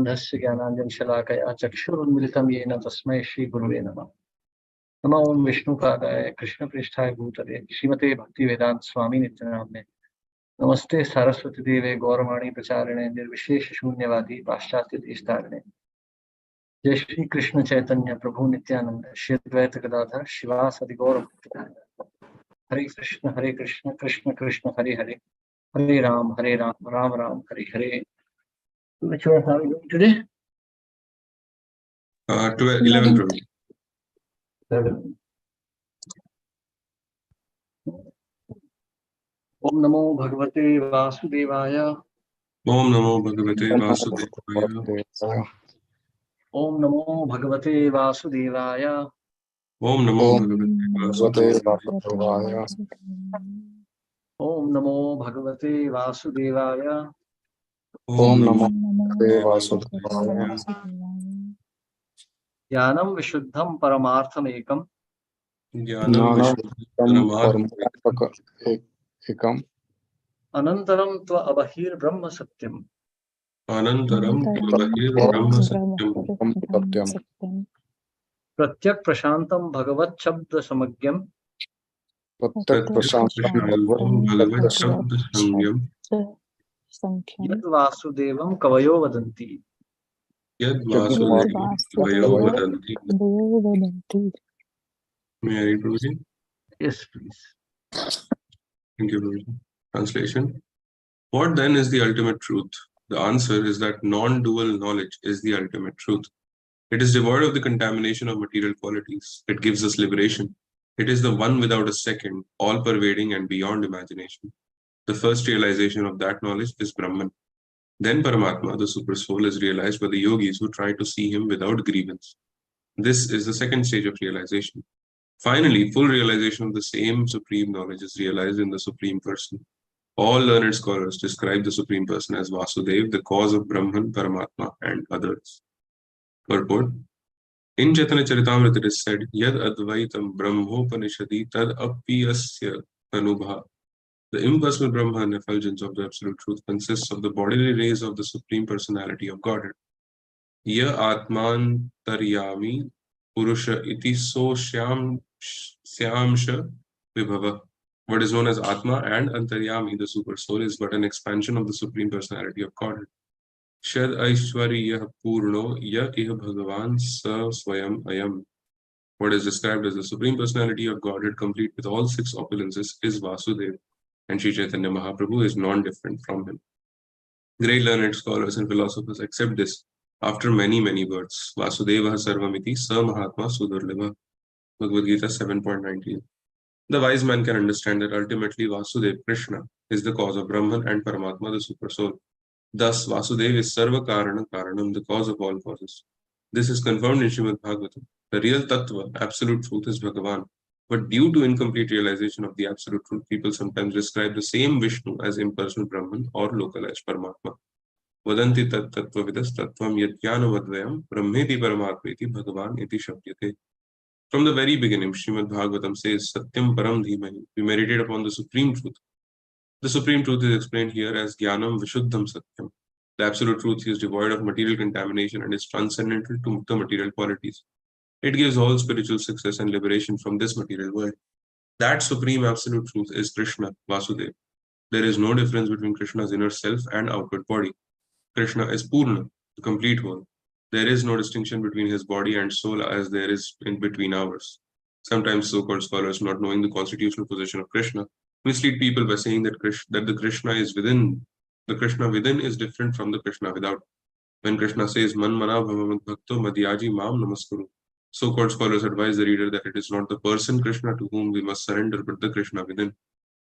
ज्ञानानन्दस्य ज्ञानाञ्जनशलाकया चक्षुरुन्मिलितं येन तस्मै श्रीगुरुवे नमः। नमो ओं विष्णुपादाय कृष्णपृष्ठाय भूतले श्रीमते भक्तिवेदांत स्वामी नित्यनाम्ने नमस्ते सरस्वती देवे गौरवाणी प्रचारिणे निर्विशेष शून्यवादी पाश्चात्य देशतारिणे। जय श्री कृष्ण चैतन्य प्रभु नित्यानंद श्री अद्वैत गदाधर शिवासदि गौर भक्तवृंद। हरे कृष्ण कृष्ण कृष्ण हरे हरे, हरे Ram Ram Ram Hare Hare. Which one are we doing today? 11 Prabhu. 11. Om Namo Bhagavate Vasudevaya. Om Namo Bhagavate Vasudevaya. Om Namo Bhagavate Vasudevaya. Om Namo Bhagavate Vasudevaya. Om Namo Bhagavate Vasudevaya. Om Namo Bhagavate Vasudevaya. Jnanam Vishuddham Paramartham Ekam. Jnanam Vishuddham Ekam. Anantaram Tva Abahir Brahma Satyam. Anantaram Abahir Brahma Satyam. Pratyak Prashantam Bhagavat Shabda Samagyam. Pratyak Prashantam Bhagavat Shabda Sangyam. Yad Vasudevam Kavayo Vadanti. Yad Vasudevam Kavayo Vadanti. May I read, Prabhuji? Yes, please. Thank you, Prabhuji. Translation. What then is the ultimate truth? The answer is that non-dual knowledge is the ultimate truth. It is devoid of the contamination of material qualities. It gives us liberation. It is the one without a second, all-pervading and beyond imagination. The first realization of that knowledge is Brahman. Then Paramatma, the super soul, is realized by the yogis who try to see him without grievance. This is the second stage of realization. Finally, full realization of the same supreme knowledge is realized in the Supreme Person. All learned scholars describe the Supreme Person as Vasudev, the cause of Brahman, Paramatma, and others. Purport. In Chaitanya Charitamrita it is said, Yad Advaitam Brahmopanishadi Tad Apiyasya Tanubha. The impersonal Brahma and effulgence of the Absolute Truth consists of the bodily rays of the Supreme Personality of Godhead. Ya Atman Taryami Purusha iti so Syamsha Vibhava. What is known as Atma and Antaryami, the Super Soul, is but an expansion of the Supreme Personality of Godhead. Shad Aishwarya Purno Ya Iha Bhagavan Sa Swayam Ayam. What is described as the Supreme Personality of Godhead, complete with all six opulences, is Vasudev, and Sri Chaitanya Mahaprabhu is non-different from him. Great learned scholars and philosophers accept this after many births. Vasudeva Sarvamiti Sa Mahatma Sudurlabha. Bhagavad Gita 7.19. The wise man can understand that ultimately Vasudev, Krishna, is the cause of Brahman and Paramatma, the Super Soul. Thus, Vasudev is Sarva Karana Karanam, the cause of all causes. This is confirmed in Srimad Bhagavatam. The real Tattva, absolute truth, is Bhagavan. But due to incomplete realization of the absolute truth, people sometimes describe the same Vishnu as impersonal Brahman or localized Paramatma. Vadanti tat tattva vidas tattvam yadhyana vadvayam brahmeti paramatmeti bhagavan iti shabdyate. From the very beginning, Srimad Bhagavatam says, Satyam Param Dhimahi. We meditate upon the Supreme Truth. The Supreme Truth is explained here as Jnanam Vishuddham Satyam. The Absolute Truth is devoid of material contamination and is transcendental to the material qualities. It gives all spiritual success and liberation from this material world. That Supreme Absolute Truth is Krishna, Vasudeva. There is no difference between Krishna's inner self and outward body. Krishna is Purna, the complete whole. There is no distinction between his body and soul as there is in between ours. Sometimes so-called scholars, not knowing the constitutional position of Krishna, mislead people by saying that the Krishna is within. The Krishna within is different from the Krishna without. When Krishna says, Man mana bhavamat bhakto madhyaji mam namaskuru, so-called scholars advise the reader that it is not the person Krishna to whom we must surrender, but the Krishna within.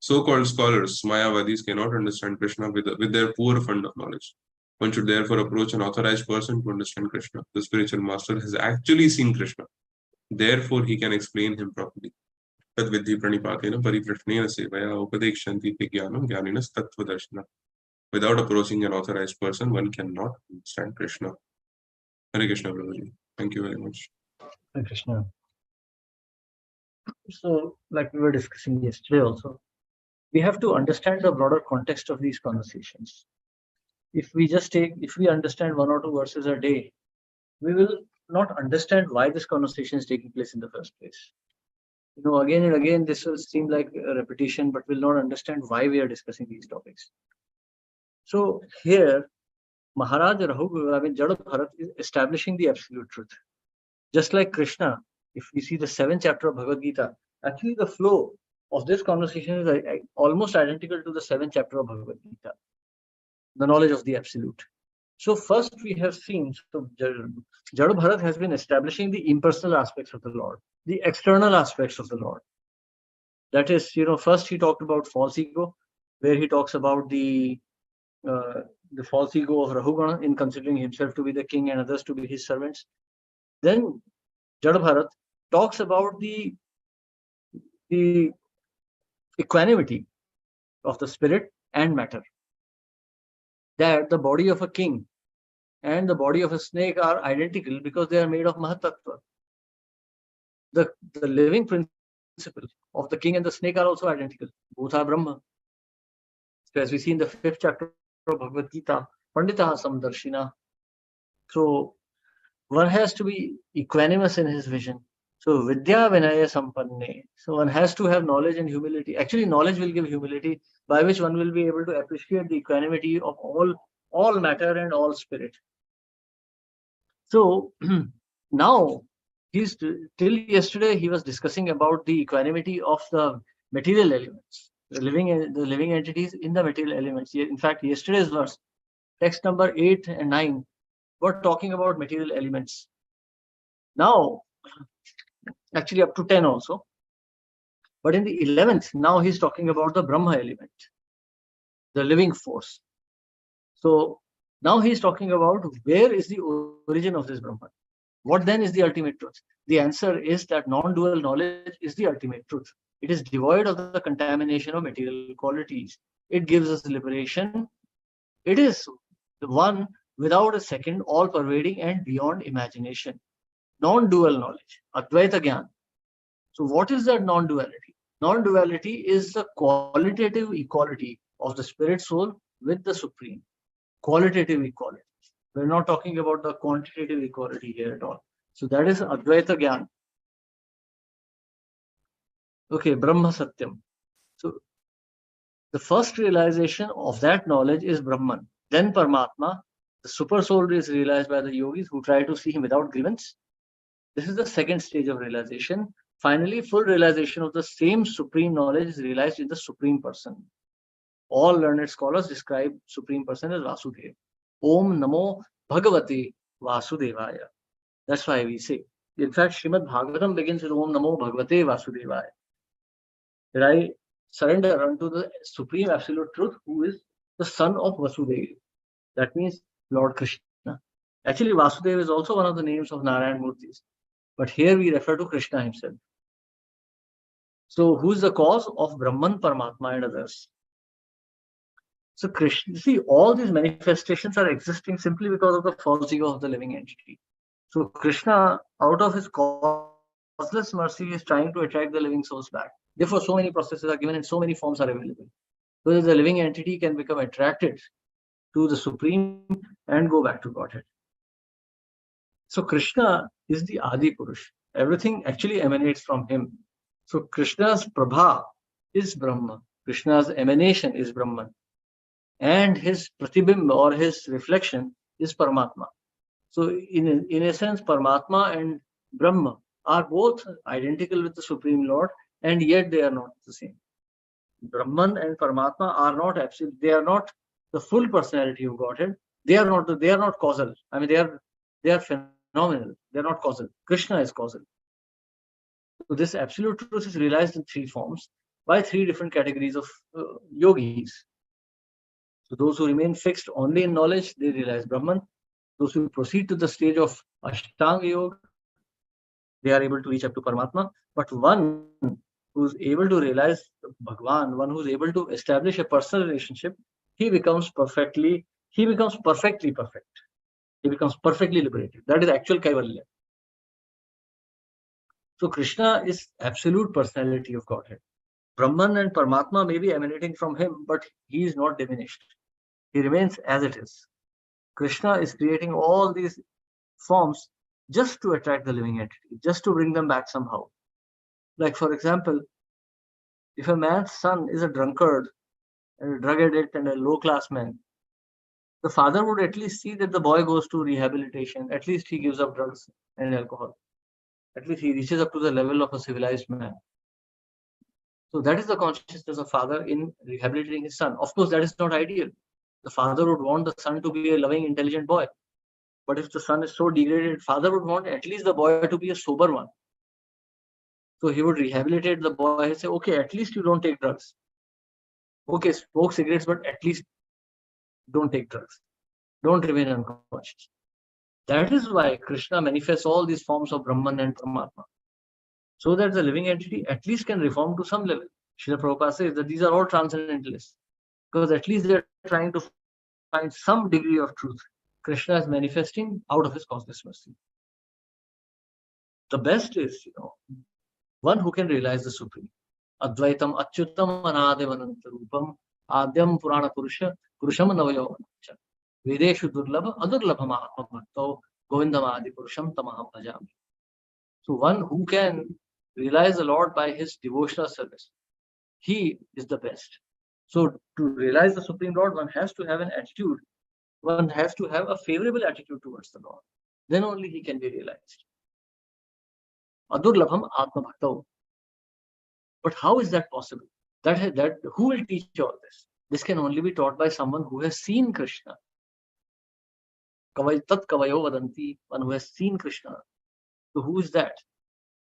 So-called scholars, Mayavadis, cannot understand Krishna with their poor fund of knowledge. One should therefore approach an authorized person to understand Krishna. The spiritual master has actually seen Krishna. Therefore, he can explain him properly. Tad vidhi pranipatena pariprashnena sevaya upadekshanti jnanam jnaninas tattva darshana. Without approaching an authorized person, one cannot understand Krishna. Hare Krishna, Prabhuji. Thank you very much. Hare Krishna. So, like we were discussing yesterday also, we have to understand the broader context of these conversations. if we understand one or two verses a day, we will not understand why this conversation is taking place in the first place. Again and again, this will seem like a repetition, but we'll not understand why we are discussing these topics. So here, Maharaj Jada Bharat is establishing the absolute truth. Just like Krishna, if we see the 7th chapter of Bhagavad Gita, actually the flow of this conversation is almost identical to the 7th chapter of Bhagavad Gita, the knowledge of the absolute. So first we have seen, so Jada Bharat has been establishing the impersonal aspects of the Lord, the external aspects of the Lord. That is, first he talked about false ego, where he talks about the false ego of Rahugana in considering himself to be the king and others to be his servants. Then Jada Bharat talks about the equanimity of the spirit and matter. That the body of a king and the body of a snake are identical because they are made of Mahatattva. The living principle of the king and the snake are also identical. Both are Brahma. So as we see in the 5th chapter of Bhagavad Gita, Panditaha Samdarshina. So one has to be equanimous in his vision. So Vidya Vinaya Sampanne. So one has to have knowledge and humility. Actually, knowledge will give humility, by which one will be able to appreciate the equanimity of all matter and all spirit. So now, till yesterday he was discussing about the equanimity of the material elements, the living entities in the material elements. In fact, yesterday's verse, text number 8 and 9, were talking about material elements. Now, actually up to 10 also. But in the 11th, now he's talking about the Brahma element, the living force. So now he's talking about where is the origin of this Brahman. What then is the ultimate truth? The answer is that non-dual knowledge is the ultimate truth. It is devoid of the contamination of material qualities. It gives us liberation. It is the one without a second, all-pervading and beyond imagination. Non-dual knowledge, Advaita Gyan. So what is that non-duality? Non-duality is the qualitative equality of the spirit soul with the supreme. Qualitative equality. We're not talking about the quantitative equality here at all. So that is Advaita Gyan. Okay, Brahma Satyam. So the first realization of that knowledge is Brahman. Then Paramatma, the super soul, is realized by the yogis who try to see him without grievance. This is the second stage of realization. Finally, full realization of the same supreme knowledge is realized in the supreme person. All learned scholars describe supreme person as Vasudeva. Om Namo Bhagavate Vasudevaya. That's why we say. In fact, Srimad Bhagavatam begins with Om Namo Bhagavate Vasudevaya. That I surrender unto the supreme absolute truth, who is the son of Vasudeva. That means Lord Krishna. Actually, Vasudeva is also one of the names of Narayan Murtis. But here we refer to Krishna himself. So who is the cause of Brahman, Paramatma and others? So Krishna, see, all these manifestations are existing simply because of the false ego of the living entity. So Krishna, out of his causeless mercy, is trying to attract the living souls back. Therefore, so many processes are given and so many forms are available, so that the living entity can become attracted to the Supreme and go back to Godhead. So Krishna is the Adi Purush. Everything actually emanates from him. So Krishna's Prabha is Brahma. Krishna's emanation is Brahman. And his Pratibimb or his reflection is Paramatma. So in a sense, Paramatma and Brahma are both identical with the Supreme Lord, and yet they are not the same. Brahman and Paramatma are not absolute. They are not the full personality of Godhead. They are not causal. I mean, they are phenomenal. They are not causal. Krishna is causal. So this absolute truth is realized in three forms by three different categories of yogis. So those who remain fixed only in knowledge, they realize Brahman. Those who proceed to the stage of Ashtanga Yoga, they are able to reach up to Paramatma. But one who is able to realize Bhagwan, one who is able to establish a personal relationship, he becomes perfectly perfect. He becomes perfectly liberated. That is actual Kaivalya. So Krishna is absolute personality of Godhead. Brahman and Paramatma may be emanating from him, but he is not diminished. He remains as it is. Krishna is creating all these forms just to attract the living entity, just to bring them back somehow. Like, for example, if a man's son is a drunkard, a drug addict, and a low class man, the father would at least see that the boy goes to rehabilitation, at least he gives up drugs and alcohol, at least he reaches up to the level of a civilized man. So that is the consciousness of father in rehabilitating his son. Of course, that is not ideal. The father would want the son to be a loving, intelligent boy. But if the son is so degraded, father would want at least the boy to be a sober one. So he would rehabilitate the boy and say, okay, at least you don't take drugs. Okay, smoke cigarettes, but at least don't take drugs. Don't remain unconscious. That is why Krishna manifests all these forms of Brahman and Paramatma, so that the living entity at least can reform to some level. Srila Prabhupada says that these are all transcendentalists, because at least they're trying to find some degree of truth. Krishna is manifesting out of his cosmic mercy. The best is, one who can realize the Supreme. Advaitam Achyutam Anadivanantarupam Adyam Purana Purusha Purusham Navayovancha Vedeshu Durlabha Adurlabha Mahatmabhakto Govindam Adi Purusham Tamaham Bhajami. So one who can realize the Lord by his devotional service, he is the best. So to realize the Supreme Lord, one has to have an attitude, one has to have a favorable attitude towards the Lord. Then only he can be realized. Adurlabham Atma Bhakto. But how is that possible? That who will teach all this? This can only be taught by someone who has seen Krishna. Tat Kavayo Vadanti, one who has seen Krishna. So who is that?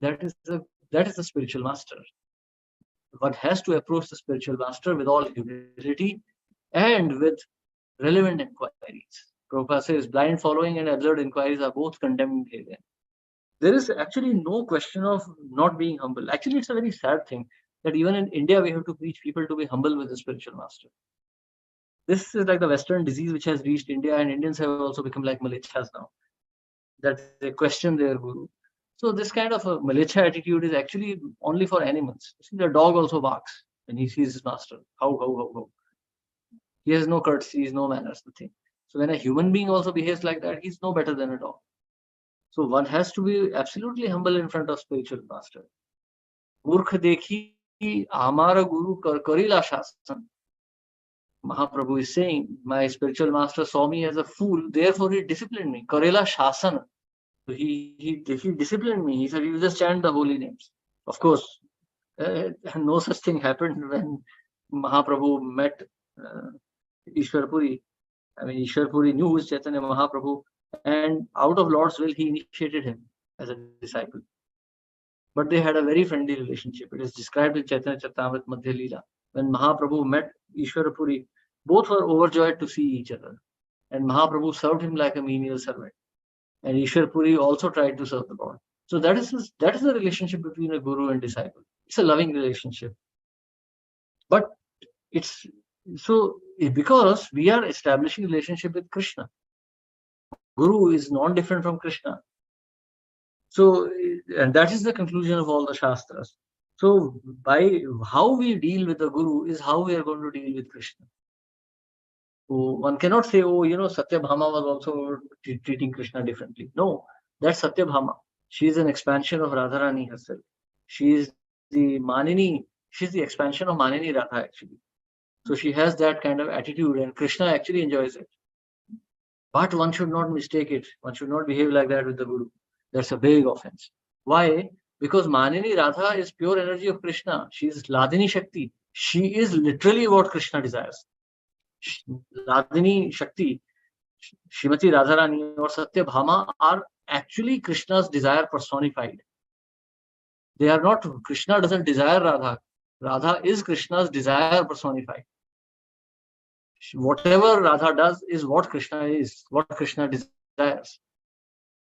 That is the spiritual master. One has to approach the spiritual master with all humility and with relevant inquiries. Prabhupada says blind following and absurd inquiries are both condemned behavior. There is actually no question of not being humble. Actually, it's a very sad thing that even in India, we have to preach people to be humble with the spiritual master. This is like the Western disease which has reached India, and Indians have also become like Malichas now, that they question their guru. So this kind of a Malicha attitude is actually only for animals. See, the dog also barks when he sees his master. How. He has no courtesy, no manners, nothing. So when a human being also behaves like that, he's no better than a dog. So one has to be absolutely humble in front of spiritual master. Murkha dekhi amara guru karila shasan. Mahaprabhu is saying, my spiritual master saw me as a fool, therefore he disciplined me. Karela shasan. So he disciplined me. He said, you just chant the holy names. Of course, no such thing happened when Mahaprabhu met Ishwar Puri. I mean, Ishwar Puri knew who is Chaitanya Mahaprabhu, and out of Lord's will, he initiated him as a disciple. But they had a very friendly relationship. It is described in Chaitanya Charitamrita Madhya Leela. When Mahaprabhu met Ishwar Puri, both were overjoyed to see each other. And Mahaprabhu served him like a menial servant. And Ishwar Puri also tried to serve the Lord. So that is the relationship between a guru and disciple. It's a loving relationship. But it's so because we are establishing a relationship with Krishna. Guru is non-different from Krishna. So, and that is the conclusion of all the Shastras. So, by how we deal with the Guru is how we are going to deal with Krishna. So, one cannot say, oh, Satyabhama was also treating Krishna differently. No, that's Satyabhama. She is an expansion of Radharani herself. She is the Manini, she's the expansion of Manini Radha actually. So, she has that kind of attitude, and Krishna actually enjoys it. But one should not mistake it. One should not behave like that with the Guru. That's a big offense. Why? Because Manini Radha is pure energy of Krishna. She is Ladini Shakti. She is literally what Krishna desires. Ladini Shakti, Srimati Radharani or Satyabhama are actually Krishna's desire personified. They are not, Krishna doesn't desire Radha. Radha is Krishna's desire personified. Whatever Radha does is what Krishna is, what Krishna desires.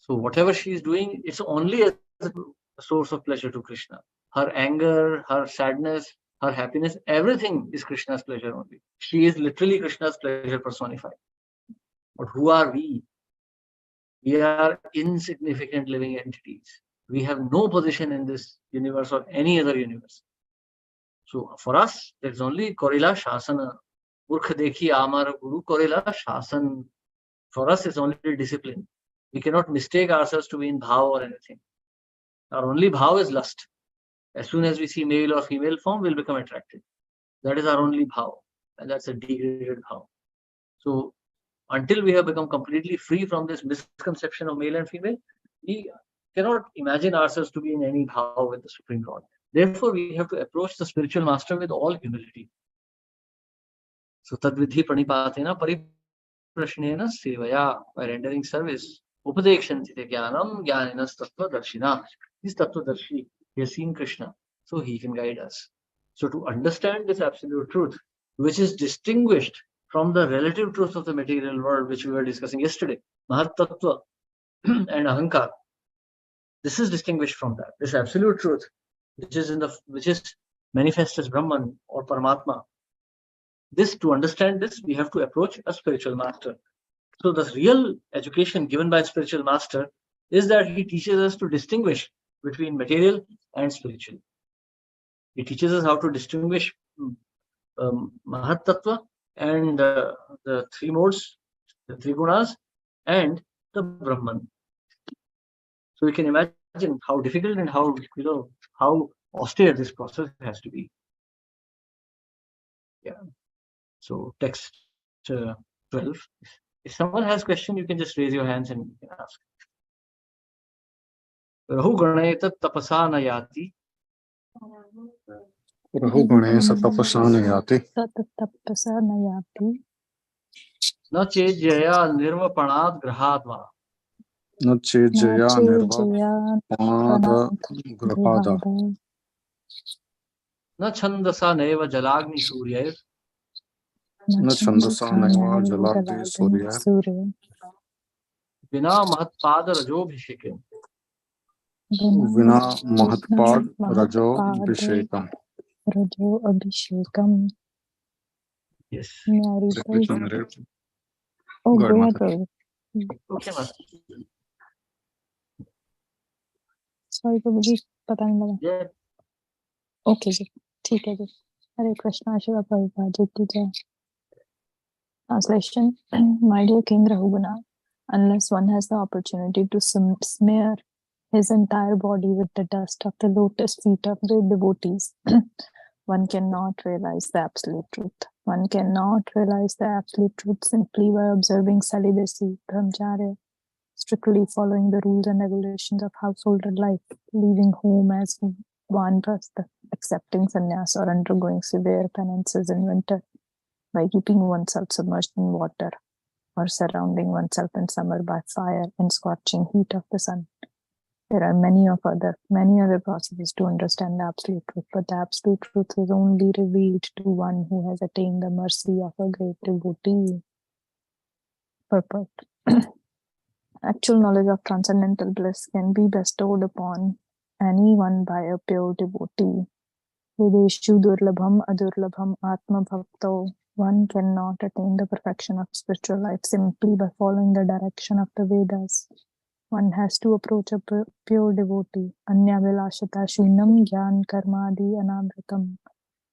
So whatever she is doing, it's only as a source of pleasure to Krishna. Her anger, her sadness, her happiness, everything is Krishna's pleasure only. She is literally Krishna's pleasure personified. But who are we? We are insignificant living entities. We have no position in this universe or any other universe. So for us, there's only Korila Shasana. Murkha dekhi amara guru Korila Shasan. For us, it's only discipline. We cannot mistake ourselves to be in bhav or anything. Our only bhav is lust. As soon as we see male or female form, we'll become attracted. That is our only bhav, and that's a degraded bhav. So until we have become completely free from this misconception of male and female, we cannot imagine ourselves to be in any bhav with the Supreme Lord. Therefore, we have to approach the spiritual master with all humility. So tadvidhi pranipatena pariprashnena sevaya, by rendering service. Upadekshanti jnanam jnaninas tattva darshina. This tattva darshi, he has seen Krishna, so he can guide us. So to understand this absolute truth, which is distinguished from the relative truth of the material world, which we were discussing yesterday, Mahat Tattva and Ahankar, this is distinguished from that. This absolute truth, which is manifest as Brahman or Paramatma. This, to understand this, we have to approach a spiritual master. So the real education given by a spiritual master is that he teaches us to distinguish between material and spiritual. He teaches us how to distinguish Mahat Tattva and the three modes, the three gunas, and the Brahman. So we can imagine how difficult and how austere this process has to be. Yeah. So text 12. If someone has a question, you can just raise your hands and you can ask. Rahu Ganeta Tapasa Nayati. Rahu Ganesa Tapasa Nayati. Na Chejaya Nirvapanad Grahadva. Na Chejaya Nirvapanad Grahada. Na Chandasa Neva Jalagni Surya. Na Chandasa Neva Jalagni Surya. Vina Mahatpad Rajobhishekam. Vina Mahatpad Rajo Abhishekam. Yes. Oh, Go ahead, go Mata. ahead. Okay, Mata. Sorry, मुझे पता नहीं लगा. Yeah. Okay जी, ठीक है जी. हरे कृष्णा शिवा प्रभुपाद जी की जय. Translation. My dear King Rahugana, unless one has the opportunity to smear his entire body with the dust of the lotus feet of the devotees, one cannot realize the absolute truth. One cannot realize the absolute truth simply by observing celibacy, brahmacharya, strictly following the rules and regulations of household life, leaving home as vanprastha, accepting sannyas or undergoing severe penances in winter, by keeping oneself submerged in water, or surrounding oneself in summer by fire and scorching heat of the sun. There are many other processes to understand the absolute truth, but the absolute truth is only revealed to one who has attained the mercy of a great devotee. Purport. Actual knowledge of transcendental bliss can be bestowed upon anyone by a pure devotee. Vedeshu durlabham adurlabham atma bhakto. One cannot attain the perfection of spiritual life simply by following the direction of the Vedas. One has to approach a pure devotee. Anya vilashata shunam gyan karmadi anavritam.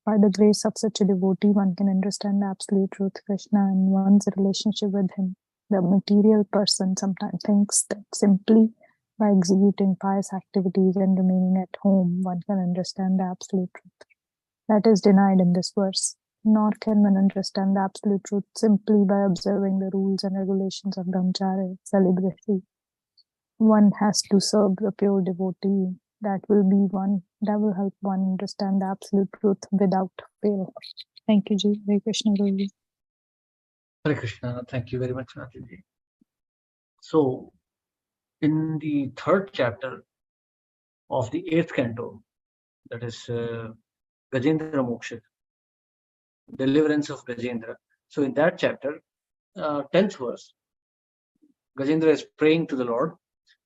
By the grace of such a devotee, one can understand the absolute truth, Krishna, and one's relationship with him. The material person sometimes thinks that simply by executing pious activities and remaining at home, one can understand the absolute truth. That is denied in this verse. Nor can one understand the absolute truth simply by observing the rules and regulations of brahmacharya, celibacy. One has to serve the pure devotee. That will help one understand the absolute truth without fail. Thank you, Ji. Hare Krishna, Guruji. Hare Krishna. Thank you very much, Nataji. So, in the third chapter of the 8th canto, that is Gajendra Moksha, deliverance of Gajendra. So, in that chapter, 10th verse, Gajendra is praying to the Lord.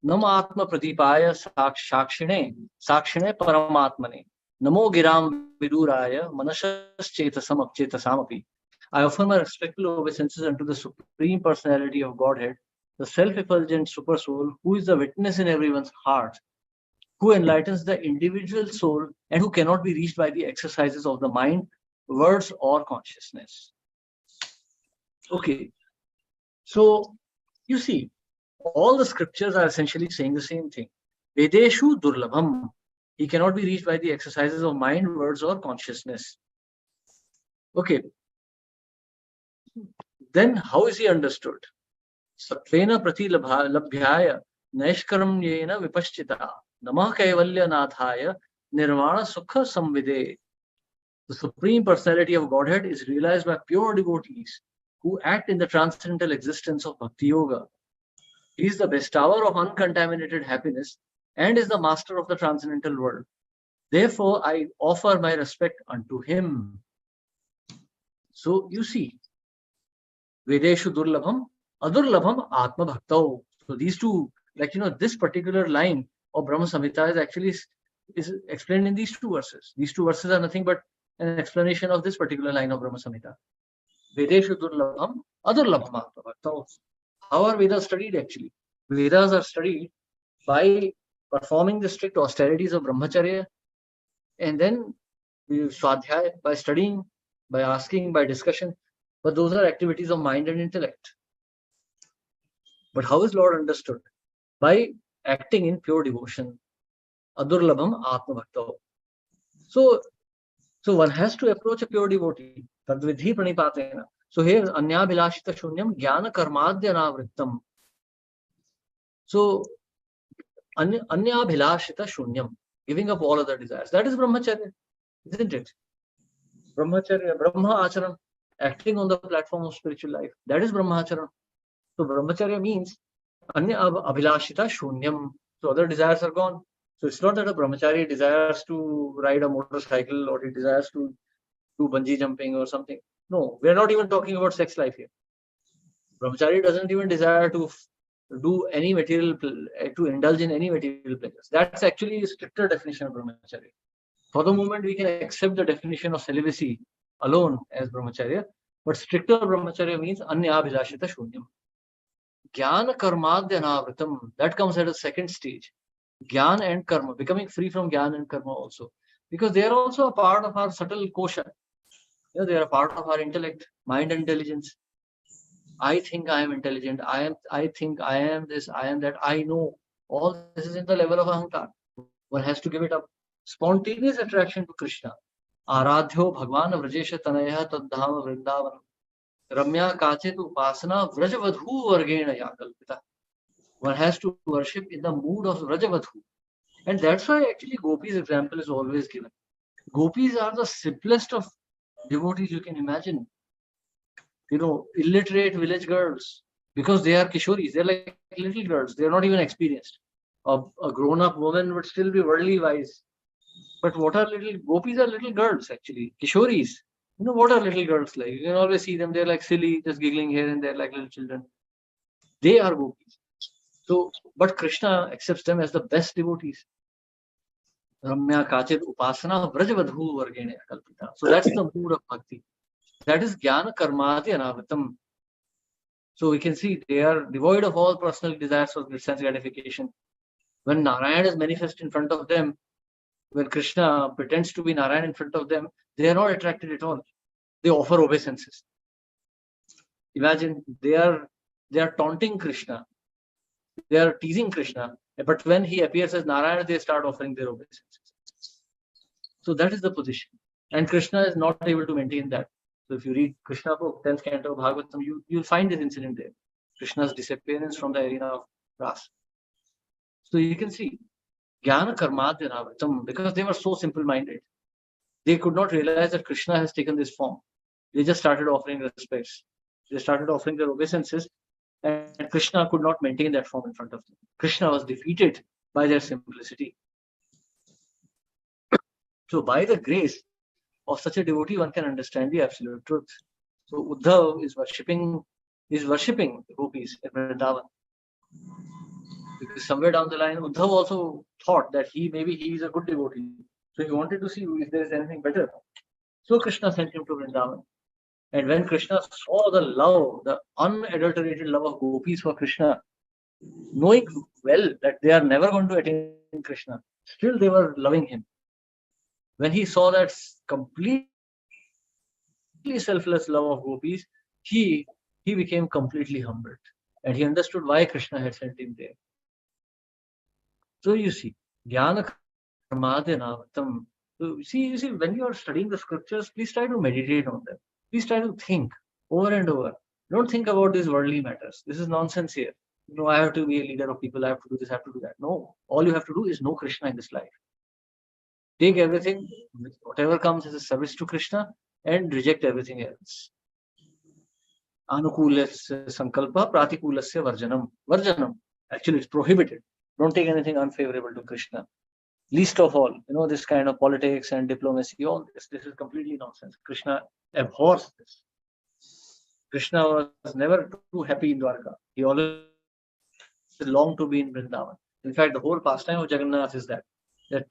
Nam atma pradipaya sakshine paramatmane. Namo giram viduraya manasas chetasamapi. I offer my respectful obeisances unto the Supreme Personality of Godhead, the self-effulgent Super Soul, who is the witness in everyone's heart, who enlightens the individual soul and who cannot be reached by the exercises of the mind, words, or consciousness. Okay. So, You see, all the scriptures are essentially saying the same thing. Vedeshu durlabham. He cannot be reached by the exercises of mind, words, or consciousness. Okay. Then how is he understood? Satvena prati labhyaya naishkaramyena vipaschita namah kaivalya nathaya nirvana sukha samvide. The Supreme Personality of Godhead is realized by pure devotees who act in the transcendental existence of Bhakti Yoga. He is the bestower of uncontaminated happiness and is the master of the transcendental world. Therefore, I offer my respect unto him. So you see, Vedeshu Durlabham, Adurlabham Atma Bhaktao. So these two, like, this particular line of Brahma Samhita is actually is explained in these two verses. These two verses are nothing but an explanation of this particular line of Brahma Samhita. Vedeshu Durlabham, Adurlabham Atma Bhaktao. How are Vedas studied actually? Vedas are studied by performing the strict austerities of Brahmacharya, and then Swadhyaya, by studying, by asking, by discussion. But those are activities of mind and intellect. But how is Lord understood? By acting in pure devotion. Adurlabham Atma Bhaktao. So one has to approach a pure devotee. Tadvidhi pranipatena. So here, anyabhilashita shunyam jnana karmadya navrittam. So anyabhilashita shunyam, giving up all other desires. That is brahmacharya, isn't it? Brahmacharya, Brahma Acharan, acting on the platform of spiritual life. That is Brahmacharan. So Brahmacharya means Anya Abhilashita Shunyam. So other desires are gone. So it's not that a Brahmachari desires to ride a motorcycle or he desires to do bungee jumping or something. No, we're not even talking about sex life here. Brahmachari doesn't even desire to do any material, to indulge in any material pleasures. That's actually a stricter definition of Brahmacharya. For the moment, we can accept the definition of celibacy alone as Brahmacharya, but stricter Brahmacharya means Anyabhilashita Shunyam. Jnana Karmadya Navritam, that comes at a second stage. Jnana and Karma, becoming free from Jnana and Karma also. Because they are also a part of our subtle kosha. They are a part of our intellect, mind and intelligence. I think I am intelligent. I think I am this, I am that, I know. All this is in the level of Ahankar. One has to give it up. Spontaneous attraction to Krishna. Aradhyo Bhagwan Vrajesha Tanaya Tadhama Vrindavan. Ramya Kachit Upasana Vrajavadhu Vargena Yakalpita. One has to worship in the mood of Vrajavadhu. And that's why actually Gopi's example is always given. Gopis are the simplest of devotees you can imagine. Illiterate village girls, because they are kishoris, they're like little girls, they're not even experienced. A grown-up woman would still be worldly wise. But what are gopis are little girls actually, kishoris. What are little girls like? You can always see them, they're like silly, just giggling here and there like little children. They are gopis. So, but Krishna accepts them as the best devotees. Ramya Kachit Upasana Vrajavadhu Vargene Kalpita. So that's the mood of bhakti. That is Jnana Karmati Anavritam. So we can see they are devoid of all personal desires for sense gratification. When Narayan is manifest in front of them, when Krishna pretends to be Narayan in front of them, they are not attracted at all. They offer obeisances. Imagine they are taunting Krishna. They are teasing Krishna. But when he appears as Narayan, they start offering their obeisances. So that is the position. And Krishna is not able to maintain that. So if you read Krishna book, 10th canto of Bhagavatam, you'll find this incident there. Krishna's disappearance from the arena of Ras. So you can see Jnana Karmadya Navritam, because they were so simple-minded. They could not realize that Krishna has taken this form. They just started offering respects. They started offering their obeisances, and Krishna could not maintain that form in front of them. Krishna was defeated by their simplicity. So by the grace of such a devotee, one can understand the absolute truth. So Uddhav is worshipping the gopis at Vrindavan. Because somewhere down the line, Uddhav also thought that he is a good devotee. So he wanted to see if there is anything better. So Krishna sent him to Vrindavan. And when Krishna saw the love, the unadulterated love of gopis for Krishna, knowing well that they are never going to attain Krishna, still they were loving him. When he saw that completely selfless love of gopis, he became completely humbled. and he understood why Krishna had sent him there. So you see, Jnana Karmadhyanavattam. So you see, when you are studying the scriptures, please try to meditate on them. Please try to think over and over. Don't think about these worldly matters. This is nonsense here. I have to be a leader of people. I have to do this. I have to do that. No, all you have to do is know Krishna in this life. Take everything, whatever comes as a service to Krishna, and reject everything else. Anukulasya sankalpa, pratikulasya varjanam. Varjanam. Actually, it's prohibited. Don't take anything unfavorable to Krishna. Least of all, this kind of politics and diplomacy, all this is completely nonsense. Krishna abhors this. Krishna was never too happy in Dwarka. He always longed to be in Vrindavan. In fact, the whole pastime of Jagannath is that the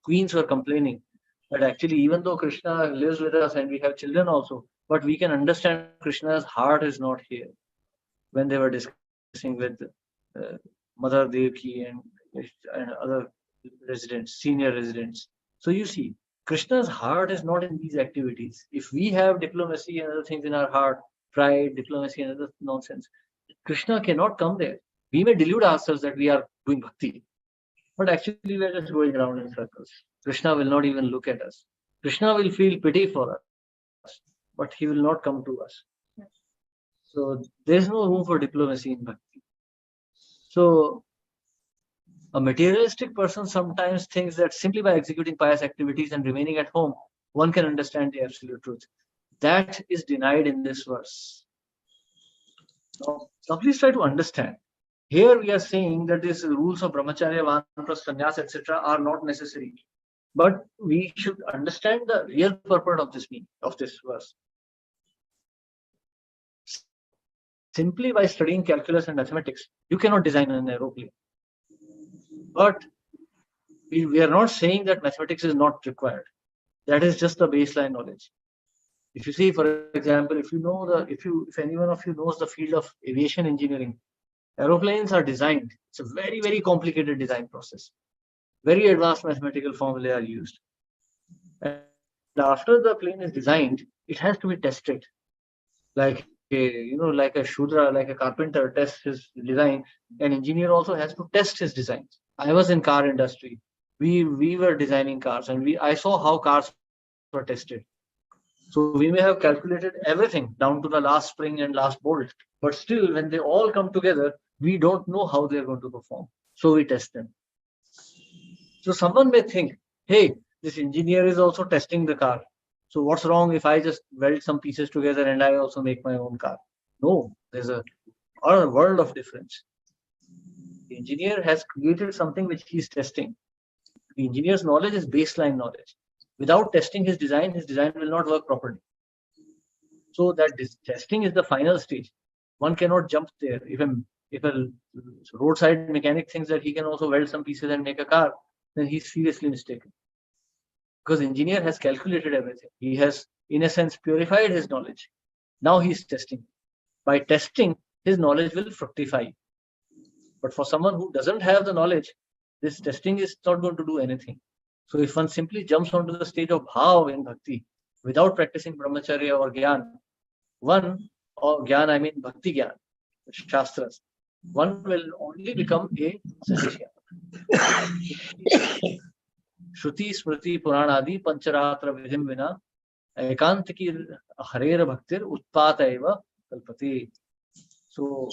queens were complaining that actually, even though Krishna lives with us and we have children also, but we can understand Krishna's heart is not here. When they were discussing with Mother Devaki and other residents, senior residents. So you see, Krishna's heart is not in these activities. If we have diplomacy and other things in our heart, pride, diplomacy and other nonsense, Krishna cannot come there. We may delude ourselves that we are doing bhakti, but actually we are just going around in circles. Krishna will not even look at us. Krishna will feel pity for us, but he will not come to us. So there is no room for diplomacy in bhakti. So a materialistic person sometimes thinks that simply by executing pious activities and remaining at home, one can understand the absolute truth. That is denied in this verse. Now please try to understand. Here we are saying that these rules of brahmacharya, vanprastha, sannyas, etc. are not necessary. But we should understand the real purport of this meaning, of this verse. Simply by studying calculus and mathematics, you cannot design an aeroplane. But we are not saying that mathematics is not required. That is just the baseline knowledge. If you see, for example, if anyone of you knows the field of aviation engineering, aeroplanes are designed. It's a very, very complicated design process. Very advanced mathematical formulae are used. And after the plane is designed, it has to be tested. Like a Shudra, like a carpenter tests his design, an engineer also has to test his designs. I was in car industry. We were designing cars, and I saw how cars were tested. So we may have calculated everything down to the last spring and last bolt, but still when they all come together, we don't know how they're going to perform. So we test them. So someone may think, hey, this engineer is also testing the car. So what's wrong if I just weld some pieces together and I also make my own car? No, there's a world of difference. The engineer has created something which he's testing. The engineer's knowledge is baseline knowledge. Without testing his design will not work properly. So that testing is the final stage. One cannot jump there. If a roadside mechanic thinks that he can also weld some pieces and make a car, then he's seriously mistaken. Because the engineer has calculated everything. He has, in a sense, purified his knowledge. Now he's testing. By testing, his knowledge will fructify. But for someone who doesn't have the knowledge, this testing is not going to do anything. So if one simply jumps onto the stage of bhav in bhakti without practicing brahmacharya or gyan, I mean bhakti gyan, shastras, one will only become a sashya. Shruti, Smriti, Puranadi, Pancharatra Vidhim Vina, Ekantiki Harera Bhaktir, Utpata Eva Kalpati. So,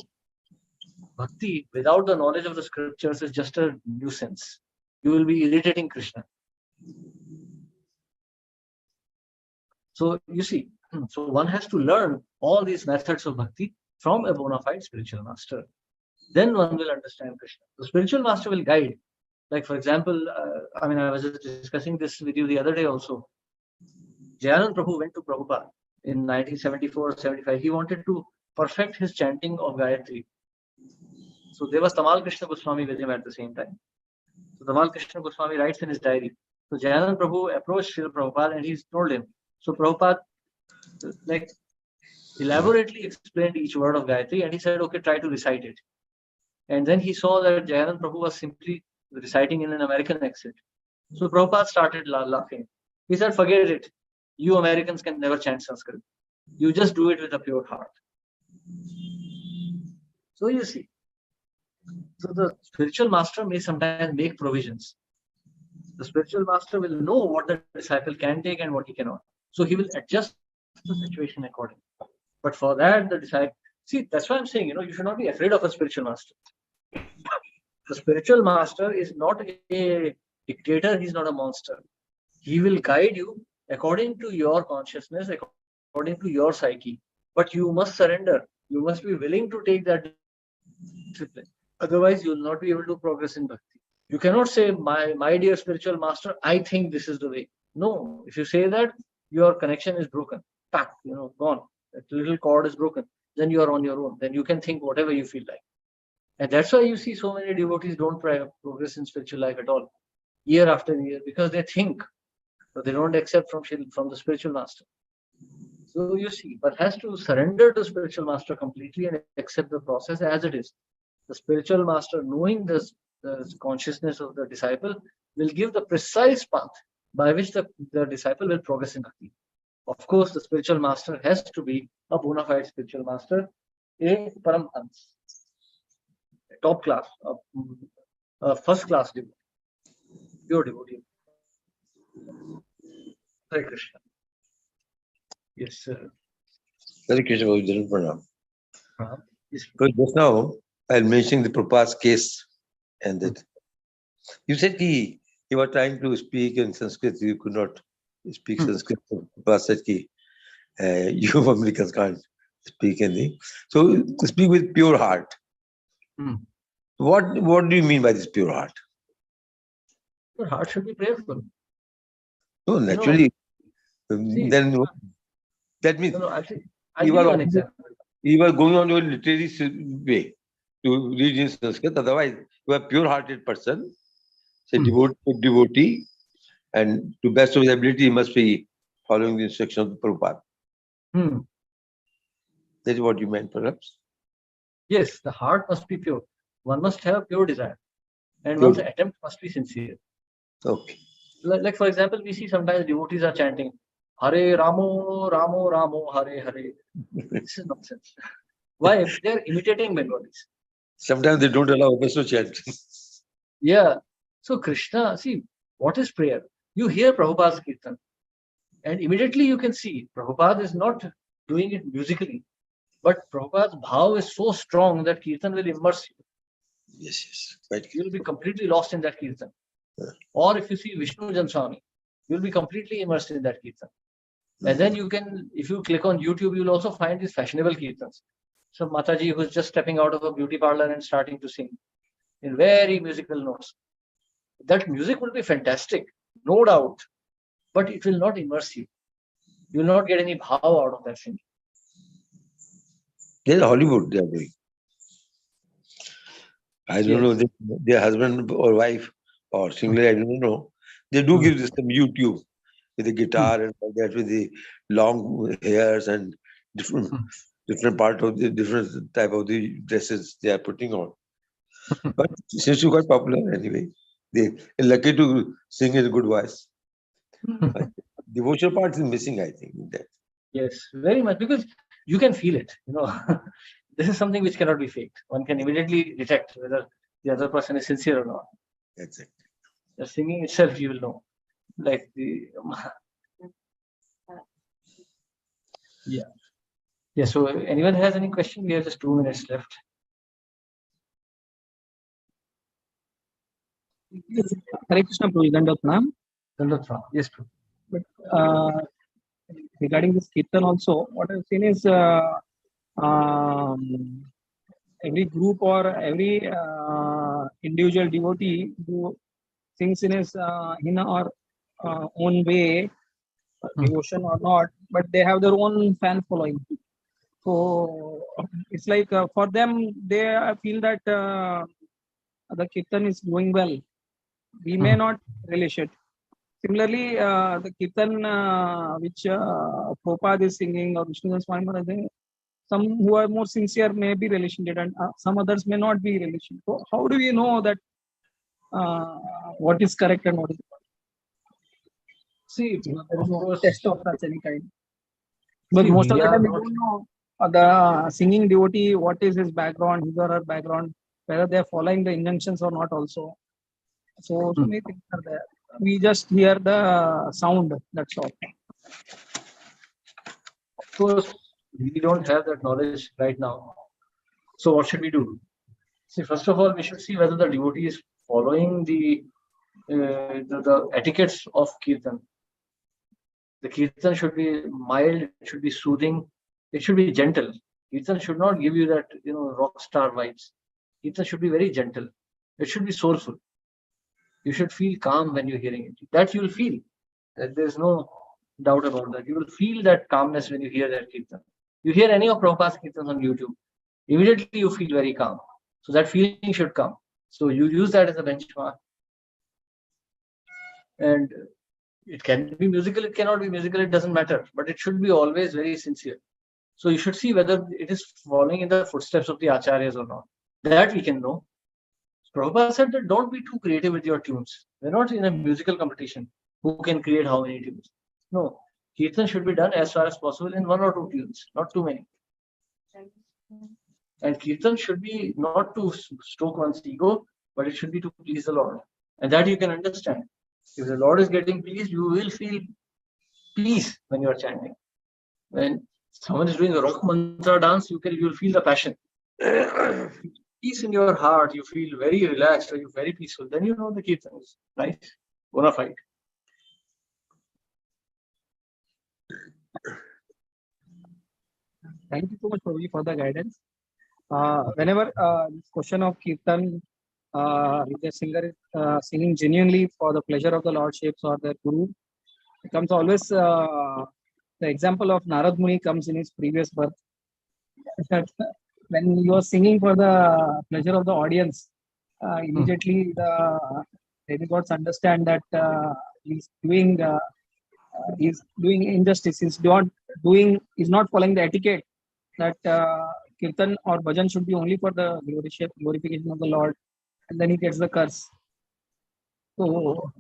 bhakti without the knowledge of the scriptures is just a nuisance. You will be irritating Krishna. So, you see, so one has to learn all these methods of bhakti from a bona fide spiritual master. Then one will understand Krishna. The spiritual master will guide. Like, for example, I was just discussing this with you the other day also. Jayanand Prabhu went to Prabhupada in 1974-75. He wanted to perfect his chanting of Gayatri. So there was Tamal Krishna Goswami with him at the same time. So Tamal Krishna Goswami writes in his diary. So Jayanand Prabhu approached Srila Prabhupada and he told him. So Prabhupada elaborately explained each word of Gayatri and he said, okay, try to recite it. And then he saw that Jayanand Prabhu was simply reciting in an American accent. So Prabhupada started laughing. He said, forget it. You Americans can never chant Sanskrit. You just do it with a pure heart. So you see, so the spiritual master may sometimes make provisions. The spiritual master will know what the disciple can take and what he cannot. So he will adjust the situation accordingly. But for that, the disciple, see, that's why I'm saying, you should not be afraid of a spiritual master. The spiritual master is not a dictator, he's not a monster. He will guide you according to your consciousness, according to your psyche. But you must surrender. You must be willing to take that discipline. Otherwise, you will not be able to progress in bhakti. You cannot say, my dear spiritual master, I think this is the way. No, if you say that, your connection is broken. Gone. That little cord is broken. Then you are on your own. Then you can think whatever you feel like. And that's why you see so many devotees don't progress in spiritual life at all, year after year, because they think, but they don't accept from the spiritual master. So you see, but has to surrender to spiritual master completely and accept the process as it is. The spiritual master, knowing the consciousness of the disciple, will give the precise path by which the disciple will progress in bhakti. Of course, the spiritual master has to be a bona fide spiritual master, a Paramhans, a top class, a first class devotee, pure devotee. Hare Krishna. Yes, sir. Hare Krishna, Bhavajan Pranam. Yes, Because just now, I was mentioning the Prabhupada's case, and that you said he was trying to speak in Sanskrit, you could not speak Sanskrit. Prabhupada said you Americans can't speak anything. So speak with pure heart. What do you mean by this pure heart? your heart should be prayerful. No, naturally. See, then that means actually, I'll give you an example. he was going on your literary way to read in Sanskrit. Otherwise, you are a pure-hearted person, say devotee, and to best of his ability, he must be following the instructions of the Prabhupada. That is what you meant, perhaps? Yes, the heart must be pure. One must have pure desire. And one's attempt must be sincere. Okay. Like for example, we see sometimes devotees are chanting, Hare Ramo, Ramo, Ramo, Hare Hare. This is nonsense. Why? They're imitating Bengalis. Sometimes they don't allow others to chant. Yeah. So Krishna, see, what is prayer? You hear Prabhupada's Kirtan, and immediately you can see Prabhupada is not doing it musically, but Prabhupada's bhav is so strong that Kirtan will immerse you. Yes. Right. You will be completely lost in that Kirtan. Or if you see Vishnu Jan Swami, you will be completely immersed in that Kirtan. And then you can, if you click on YouTube, you will also find these fashionable Kirtans. So Mataji who's just stepping out of a beauty parlor and starting to sing in very musical notes. That music will be fantastic, no doubt, but it will not immerse you. You will not get any bhav out of that singing. There's Hollywood they are doing. I don't know, their husband or wife or single, I don't know. They do give this some YouTube with the guitar and all that, with the long hairs and different part of the different type of the dresses they are putting on. But since you got popular anyway, they are lucky to sing in a good voice. Devotional part is missing, I think. In that. Yes, very much, because you can feel it. This is something which cannot be faked. One can immediately detect whether the other person is sincere or not. That's it. The singing itself, you will know. Like the yeah. So anyone has any question? We have just 2 minutes left. Hare Krishna, Prabhu. Dandavat Pranam. Yes, Prabhu. But regarding this Kirtan also, what I've seen is every group or every individual devotee who sings in his or own way, devotion or not, but they have their own fan following. So it's like for them, they feel that the Kirtan is going well. We may not relish it. Similarly, the Kirtan which Prabhupada is singing or Vishnu Swami Maharaj, some who are more sincere may be relishing it and some others may not be relishing. So how do we know that what is correct and what is not? See, there is no test of such any kind. But most of the time we don't know the singing devotee, what is his background, his or her background, whether they are following the injunctions or not also. So many things are there. We just hear the sound, that's all. Of course, we don't have that knowledge right now. So what should we do? See, first of all, we should see whether the devotee is following the etiquettes of kirtan. The kirtan should be mild, it should be soothing, it should be gentle. Kirtan should not give you that rock star vibes. Kirtan should be very gentle. It should be soulful. You should feel calm when you're hearing it. That you will feel. That there's no doubt about that. You will feel that calmness when you hear that kirtan. You hear any of Prabhupada's kirtans on YouTube, immediately you feel very calm. So that feeling should come. So you use that as a benchmark. And it can be musical, it cannot be musical, it doesn't matter. But it should be always very sincere. So you should see whether it is following in the footsteps of the acharyas or not. That we can know. Prabhupada said that don't be too creative with your tunes. We're not in a musical competition. Who can create how many tunes? No. Kirtan should be done as far as possible in 1 or 2 tunes, not too many. And kirtan should be not to stoke one's ego, but it should be to please the Lord. And that you can understand. If the Lord is getting pleased, you will feel peace when you are chanting. When someone is doing a rock mantra dance, you will feel the passion. Peace in your heart, you feel very relaxed, or you're very peaceful. Then you know the kirtan is nice, bona fide. Thank you so much, Prabhuji, for the guidance. Whenever this question of kirtan, if the singer is singing genuinely for the pleasure of the lordships or their guru, it comes always the example of Narad Muni comes in his previous birth. When you are singing for the pleasure of the audience, immediately the demigods understand that he's doing injustice. He's not following the etiquette that kirtan or bhajan should be only for the glorification of the Lord, and then he gets the curse. So,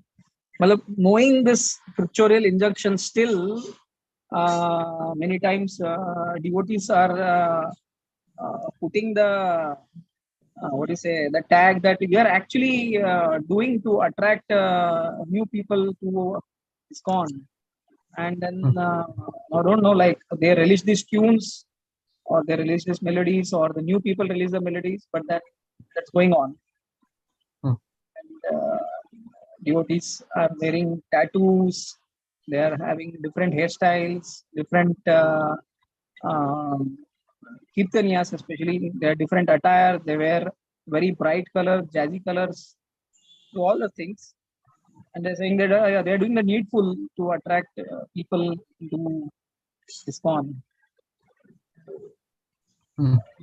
knowing this scriptural injunction, still many times devotees are putting the the tag that we are actually doing to attract new people to ISKCON. And then I don't know, like they release these tunes or they release these melodies or the new people release the melodies, but that's going on. And devotees are wearing tattoos, they are having different hairstyles, different kirtaniyas especially, they are different attire, they wear very bright colors, jazzy colors, to all the things. And they're saying that they're doing the needful to attract people into ISKCON.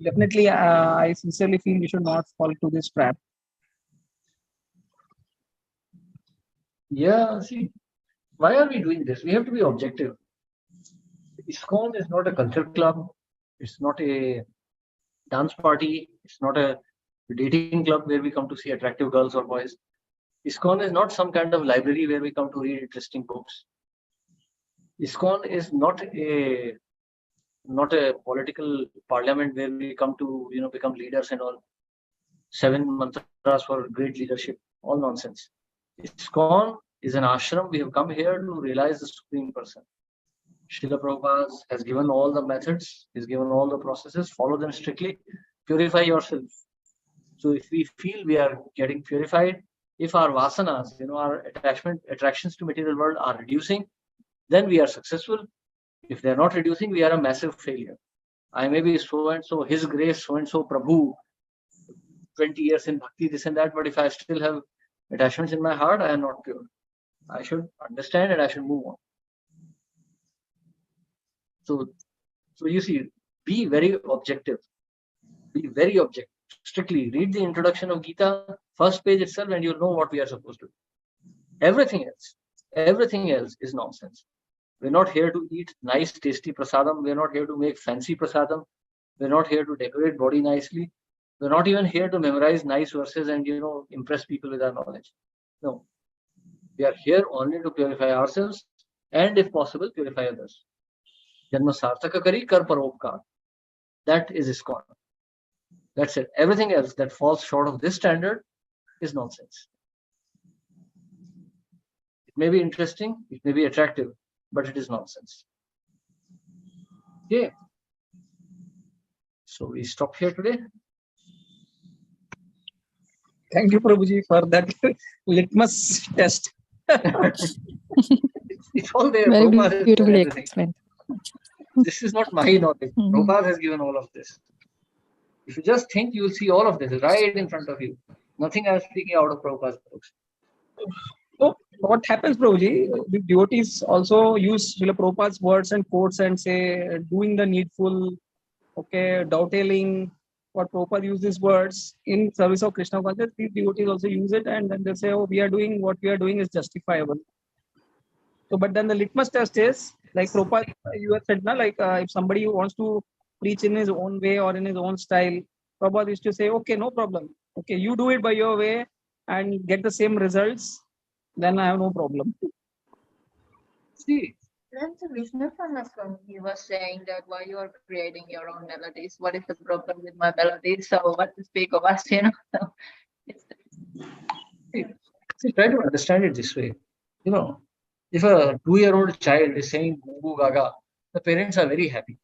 Definitely, I sincerely feel we should not fall to this trap. Yeah, see, why are we doing this? We have to be objective. ISKCON is not a culture club. It's not a dance party. It's not a dating club where we come to see attractive girls or boys. ISKCON is not some kind of library where we come to read interesting books. ISKCON is not a political parliament where we come to become leaders and all. 7 mantras for great leadership, all nonsense. ISKCON is an ashram. We have come here to realize the Supreme Person. Srila Prabhupada has given all the methods, he's given all the processes, follow them strictly, purify yourself. So if we feel we are getting purified, if our vasanas, our attractions to material world are reducing, then we are successful. If they are not reducing, we are a massive failure. I may be so and so, His Grace, so and so Prabhu, 20 years in bhakti, this and that, but if I still have attachments in my heart, I am not pure. I should understand and I should move on. So you see, be very objective. Be very objective. Strictly read the introduction of Gita, first page itself, and you'll know what we are supposed to do. Everything else is nonsense. We're not here to eat nice, tasty prasadam. We're not here to make fancy prasadam. We're not here to decorate body nicely. We're not even here to memorize nice verses and impress people with our knowledge. No. We are here only to purify ourselves and, if possible, purify others. Janma sarthaka kari kar paropkar. that is ISKCON. That's it. Everything else that falls short of this standard is nonsense. It may be interesting, it may be attractive, but it is nonsense. Okay. So we stop here today. Thank you, Prabhuji, for that litmus test. It's all there. Very Prabhupada has beautifully given everything. explained. This is not my knowledge. Mhm. Prabhupada has given all of this. If you just think, you will see all of this right in front of you. Nothing I am speaking out of Prabhupada's books. So what happens, Prabhuji? The devotees also use Srila Prabhupada's words and quotes and say doing the needful, okay, dovetailing. What Prabhupada uses these words in service of Krishna consciousness, these devotees also use it, and then they say, oh, we are doing what we are doing is justifiable. So, but then the litmus test is like Prabhupada, you have said, na, like if somebody wants to preach in his own way or in his own style, Prabhupada used to say, okay, no problem. Okay, you do it by your way and get the same results, then I have no problem. See, Then the Vishnu Swami, he was saying that why you are creating your own melodies? What is the problem with my melodies? So what to speak of us, you know? see, try to understand it this way. You know, if a 2-year-old child is saying goo goo gaga, the parents are very happy.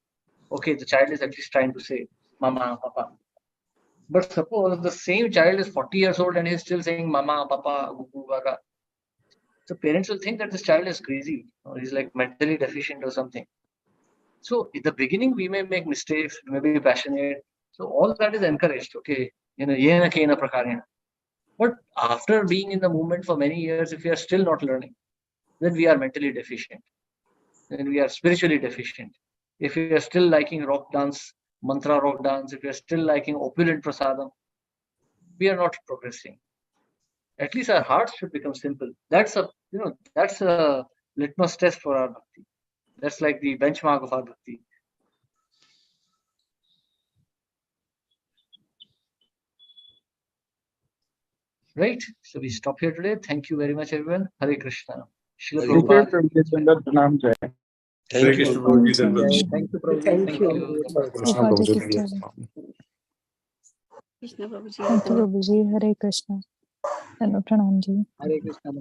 Okay, the child is at least trying to say mama, papa. But suppose the same child is 40 years old and he's still saying mama, papa, goo goo gaga. So parents will think that this child is crazy or he's like mentally deficient or something. So in the beginning, we may make mistakes, we may be passionate. So all that is encouraged. Okay, yena kena prakarena. But after being in the movement for many years, if we are still not learning, then we are mentally deficient. Then we are spiritually deficient. If we are still liking rock dance, mantra rock dance, if we are still liking opulent prasadam, we are not progressing. At least our hearts should become simple. That's a litmus test for our bhakti. That's like the benchmark of our bhakti. Right? So we stop here today. Thank you very much, everyone. Hare Krishna. Srila Hare Prabhupada. Thank Hare you. Krishna, Prabhuji, Dandavat. Thank you, Prabhuji. Thank you. Krishna Prabhuji Prabhuji. ki jai. Krishna Prabhuji. Thank you, Prabhuji. Hare Krishna. Pranam ji. Hare Krishna.